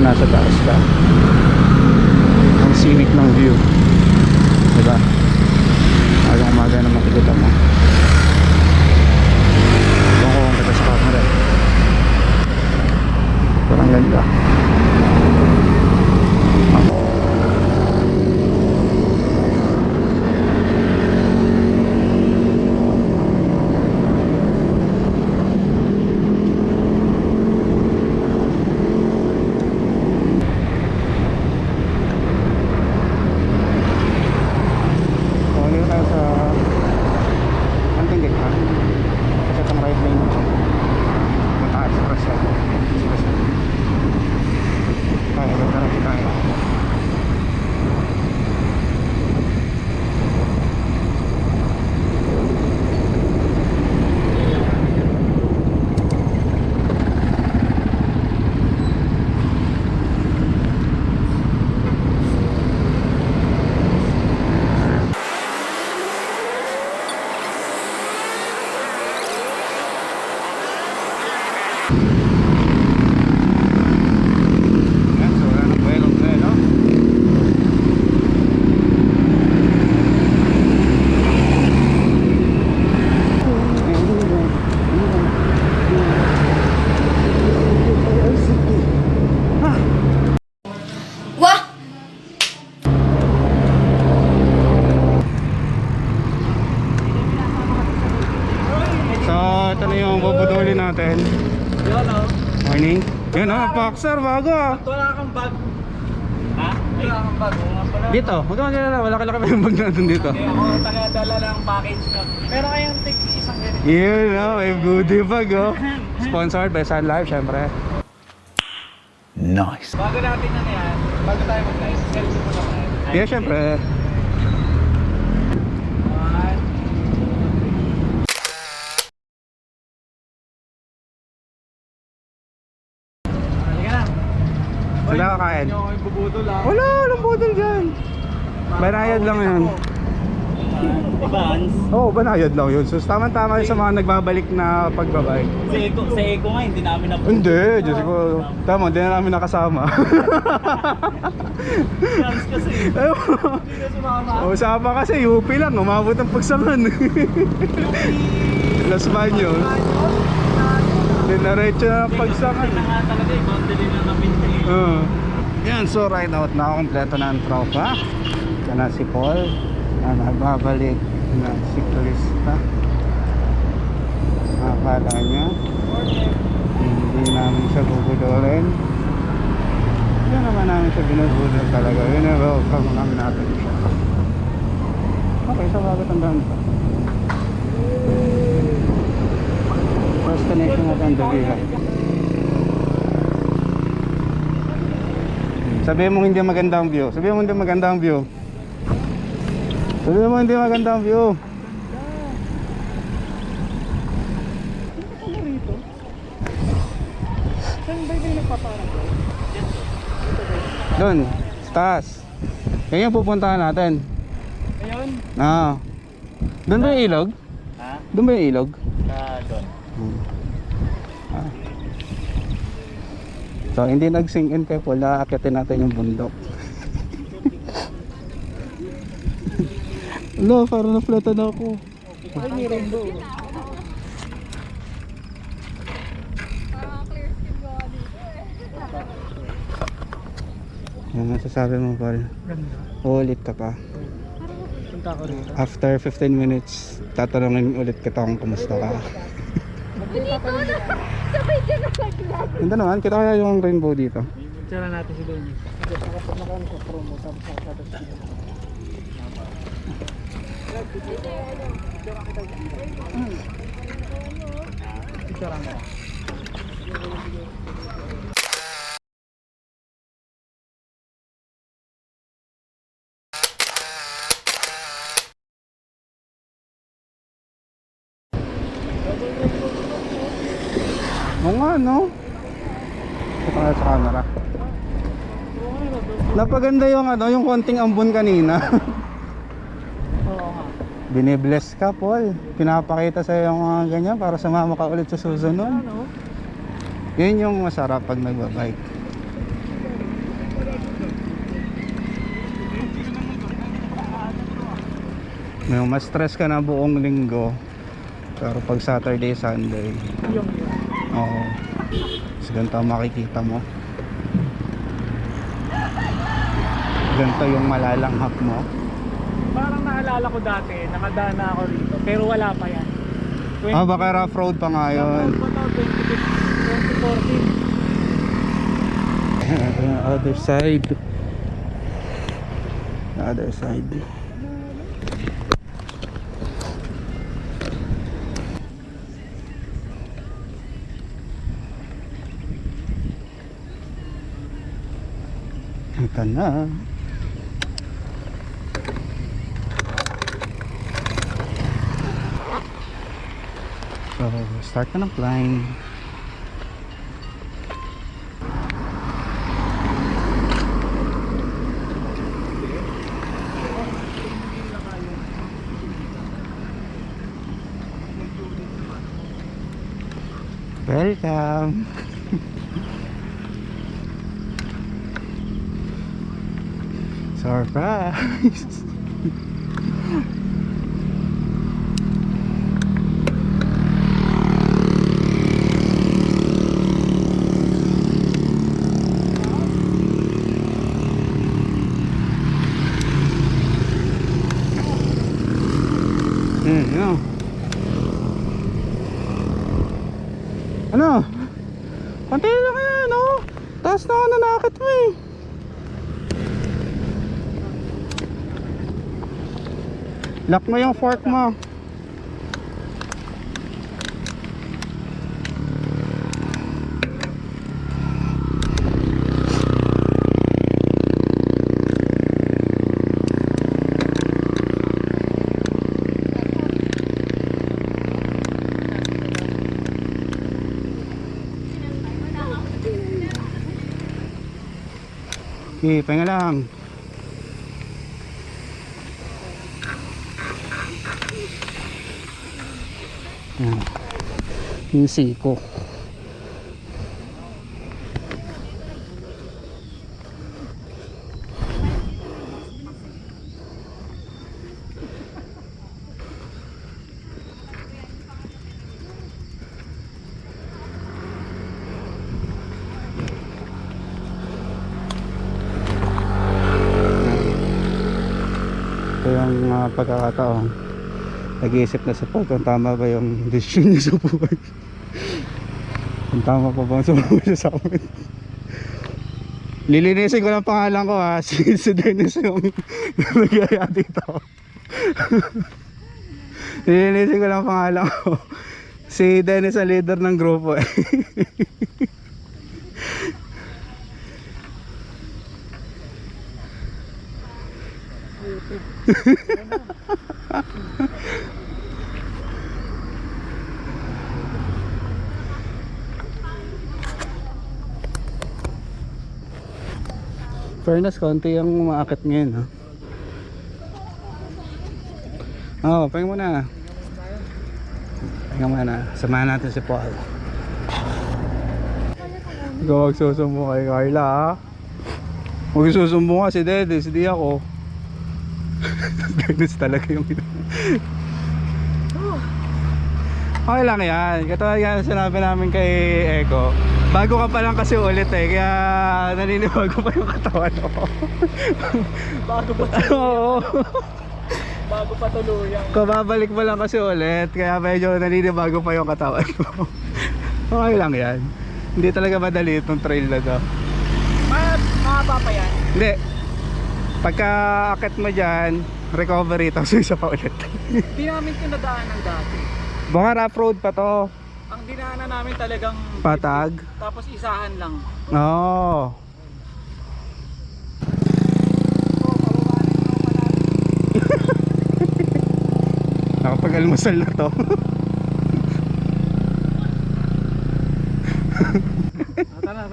nasa taas ka. Ang scenic ng view, diba? Agang umaga na makikita mo. Kung ko kung sa camera, parang ganda. Ito na yung bubudulin natin. Morning. Yun o, boxer bago ah. Wala kang bag. Ha? Wala kang bag. Dito, huwag naman nila, wala kalaki pa yung bag natin dito. Hindi ako taga-dala lang package ka. Pero kayang take isang ganito. Yun o, may goodie bag o. Sponsored by Sun Life, syempre. Nice. Bago natin na yan, bago tayo mag-guys, selfie mo naman. Yeah, syempre. Wala kakain. Wala, walang budol dyan. Banayad lang yun. Advance? Oo, banayad lang yun. So tama-tama yun sa mga nagbabalik na pagbabike. Sa Eco nga, hindi namin na. Hindi, Diyos ko. Tama, hindi na namin nakasama. Chance kasi. Hindi na sumama. O, sama kasi, UP lang. Umabot ang pagsangan. Las Baños. Dinaretso na ang pagsangan. Hindi na nga talaga, i-boundary na namin eh. Yan, so right out na, kompleto na ang tropa. Yan na si Paul na nagbabalik na siklista. Akala niya hindi namin siya bubudolin. Hindi naman namin siya binubudol talaga. Yun ang welcome namin natin siya. Okay, so bakit ang daan pa? Destination natin, Davila. Sabihin mo hindi maganda ang view. Sabihin mo hindi maganda ang view. Sabihin mo hindi maganda ang view. Saan ba yung nagpaparang? Doon, sa taas. Yan yung pupuntahan natin. Ayun? Doon ba yung ilog? Ha? Doon ba yung ilog? Doon. So hindi nag-sink in kay Paul, aakitin natin yung bundok. Hello, parang na-flatan ako. Ay, may rainbow. Ano masasabi mo, Paul? Ganda. Uulit ka pa. Punta ko rito. After 15 minutes, tatanungin ulit kita kung kumusta ka. Sabay dyan ang naglag. Ganda naman, kita kaya yung rainbow dito. Tira natin si Donnie. Nakapag sa promo, tapos nakapag sa picture mo. Oo nga, no? Ito nga sa camera. Napaganda yung ano, yung konting ambon kanina. Oo nga. Binibless ka, Paul. Pinapakita sa yung mga ganyan para sumama ka ulit sa susunod. Ano? Yun yung masarap pag nagbabike. Yung mas stress ka na buong linggo, pero pag Saturday, Sunday, Yung oo, mas ganito ang makikita mo. Ganito yung malalanghap mo. parang naalala ko dati, nakadaan na ako rito, pero wala pa yan. Baka rough road pa nga yun. 2014. Other side. The other side. Ito na. So, start na ng climb. Welcome. Surprise. Ano? Ano? Pantay na kaya, no? Taas na ako nanakit mo eh. Lock mo yung fork mo. Okay, pahinga lang. Yan. Yung siko. Ito yung pagkakataon, nag-iisip na sa kung tama ba yung decision niya sa buhay. Kung tama pa bang sumuha siya sa amin. Lilinisin ko lang pangalan ko ha. Si Dennis yung nagyaya dito. Lilinisin ko lang pangalan ko. Si Dennis ang leader ng grupo eh. Fairness, konti yung umaakit ngayon ha. Oo, pahinga muna. Pahinga muna. Samahan natin si Paul. Ikaw magsusumbo kay Carla ha. Magsusumbo nga si Dennis, di ako. Dennis talaga yung okay lang yan. Katulad yan sinabi namin kay Eko, bago ka pa lang kasi ulit eh, kaya naninibago pa yung katawan ko. Bago pa Oo. bago pa tuluyan. Kababalik mo lang kasi ulit, kaya medyo naninibago pa yung katawan ko. Okay lang yan. Hindi talaga madali itong trail na to. Mahaba pa yan. Hindi. Pagka akit mo dyan, recovery, tapos isa pa ulit. Hindi namin ito nadaanan dati. Baka rough road pa to. Ang dinaanan namin talagang Patag. tapos isahan lang. Oo. Nakapag-almusal na to. Tara.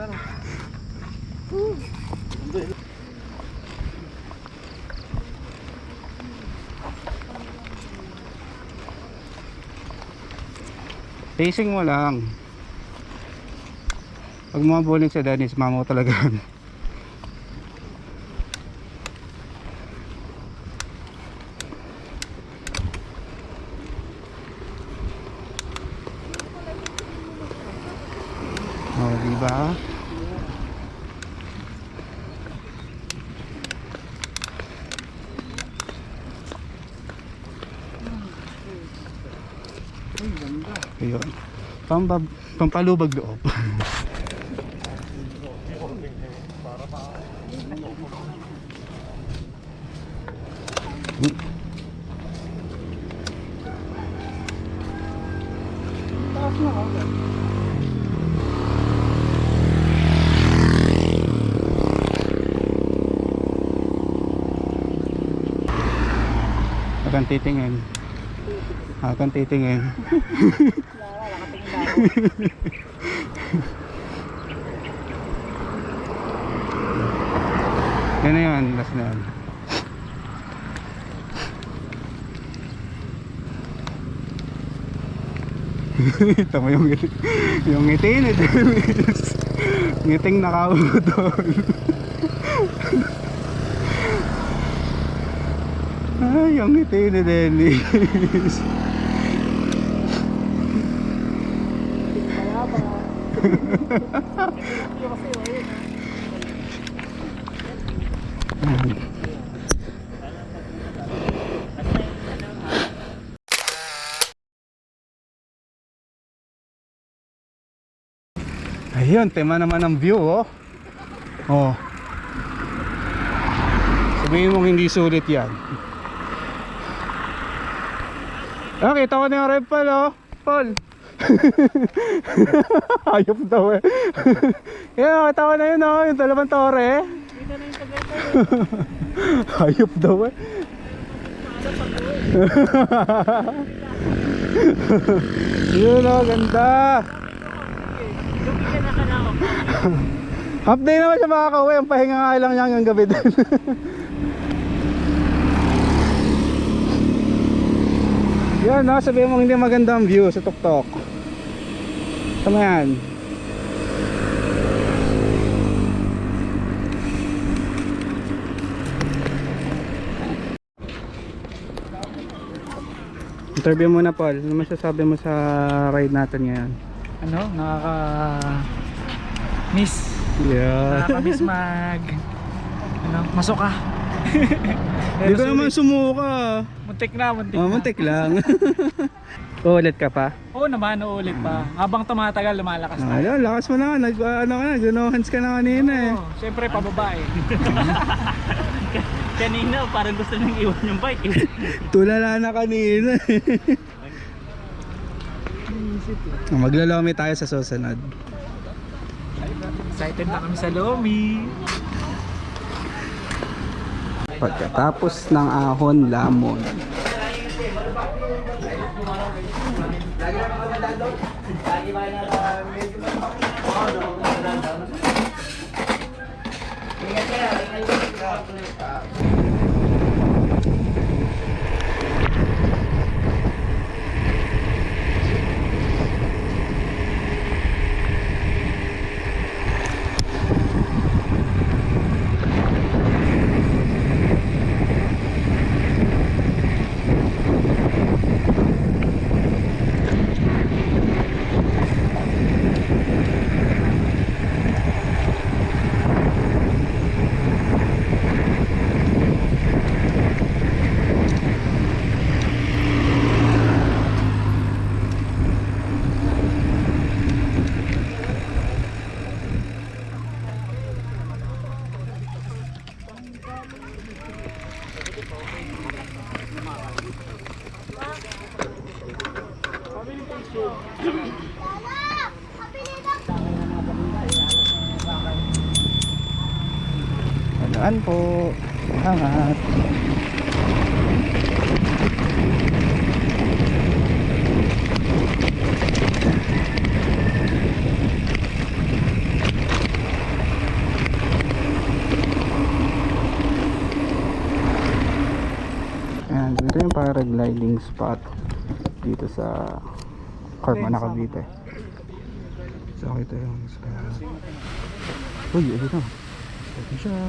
Pacing mo lang. Pag mga bowling sa Dennis, mamaw talaga. diba? Ay, ganda. Ayun. Pampalubag loob. Taas na ako. Akan titingin. Akan titingin. Yan na yun, last na yun. Tama yung ngiti. Yung ngiti ni Dennis. Ngiting nakaudol. Ay, yung ngiti ni Dennis. Ayun, tema naman ng view, oh. Oh. Sabihin mong hindi sulit yan. Ah, kita ko na yung red pal, oh. Paul. Ayop daw eh. Yan, kita ko na yun, oh. Yung dalawang tore. Dito na yung Tagaytay. Ayop daw eh. Yun, oh, ganda. Half day naman siya makakauwi. Ang pahinga nga lang niya hanggang gabi din. Yan, no? Sabihin mo hindi maganda ang view sa tuktok. Tama yan. Interview muna, Paul. Ano masasabi mo sa ride natin ngayon? Ano? Miss. Yeah. Nakaka-miss masuka. Hindi ko naman sumuka. Muntik na. Oh, muntik lang. Uulit ka pa? Oo naman, uulit pa. Habang tumatagal, lumalakas na. Ayun, lakas mo na. Ganohans ka na kanina eh. Oo, siyempre pababa eh. Kanina parang gusto nang iwan yung bike eh. Tulala na kanina. Maglalomi tayo sa susunod. Excited na kami sa Lomi. Pagkatapos ng ahon, lamon. Alaan po. Salamat. Ayan, dito yung paragliding spot dito sa Carmona, Cavite. So, ito yung sa... Uy, ito na. Ito siya.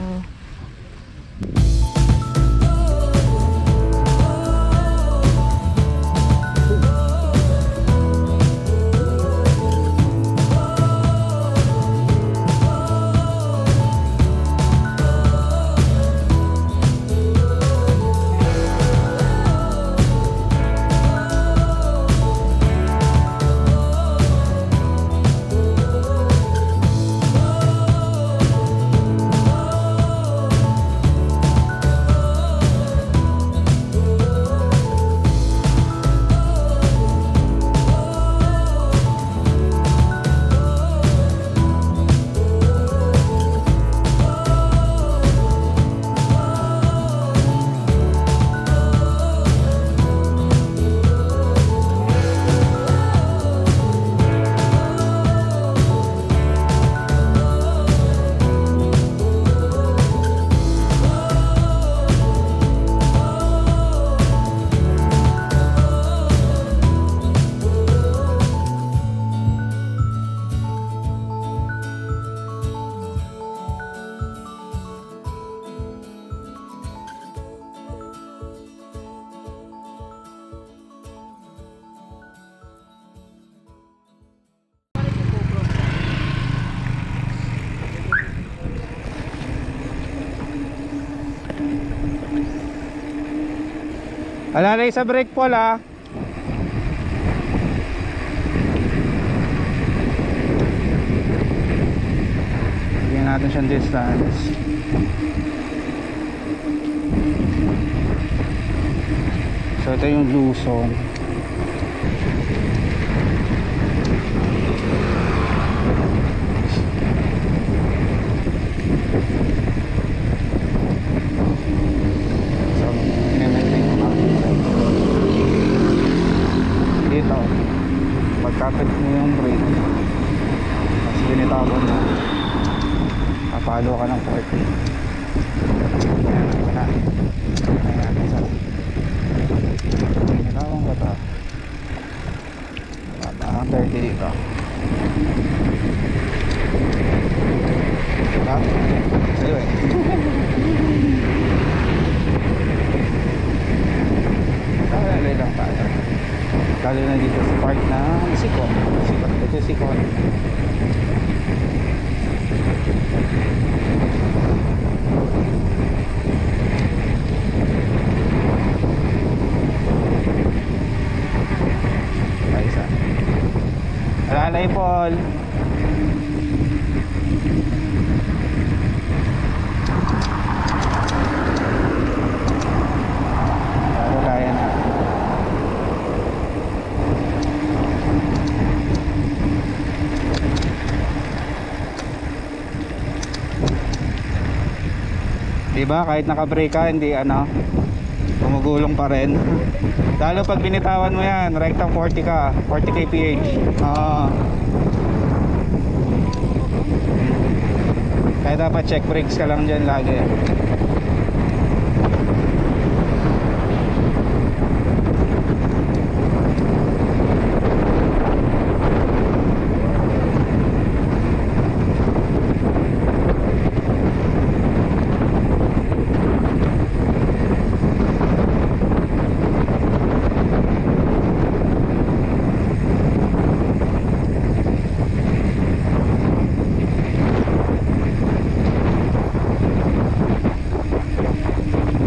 Alalay sa brake Paul ah. Bigyan natin siyang distance. So ito yung Luzon. So i-maintain mo natin dito. Pagkapit mo yung brake, tapos binitawan mo, papalo ka ng 40. Binitawan ka ta, ang 30 dito. Diba? Sa'yo eh. Lalay lang tayo. Lalo na dito sa part na Sikon. Ito Sikon. Ay, isa. Alalay, Paul. Alalayan na. Diba kahit naka-brake ka, hindi gumugulong pa rin. Lalo pag binitawan mo yan, rectang 40 ka, 40 kph. Kaya dapat check brakes ka lang dyan lagi.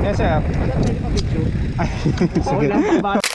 Yes, sir. Ay, sige.